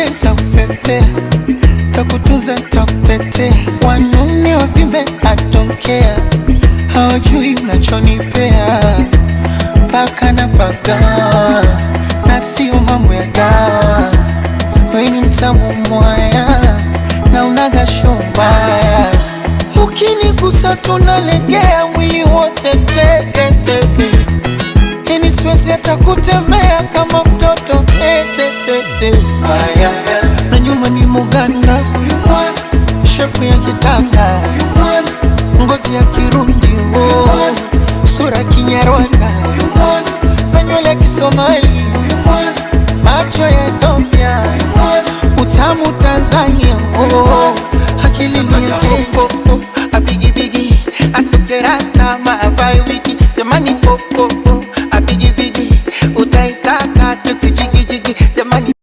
nje nitakupepea, takutunza takutetea, wanune wavimbe I don't care, hawajui unachonipea, mpaka na pagawa, na sio mambo ya dawa, we ni mtamu mwaya, na unaga shombaya, ukinigusa tunalegea mwili wote teke teke, yani siwezi hata kutembea kama mtoto tete tete. Aya, na nyuma ni Muganda, huyu mwana shepu ya kitanga, huyu mwana ngozi ya Kirundi, oh, sura Kinyarwanda, huyu mwana na nywele ya Kisomali, huyu mwana macho ya Ethiopia, huyu mwana utamu Tanzania, oh, akili ni yake, oh, oh, a biggie biggie, I said the rasta, my vibe wiki, the money pop pop.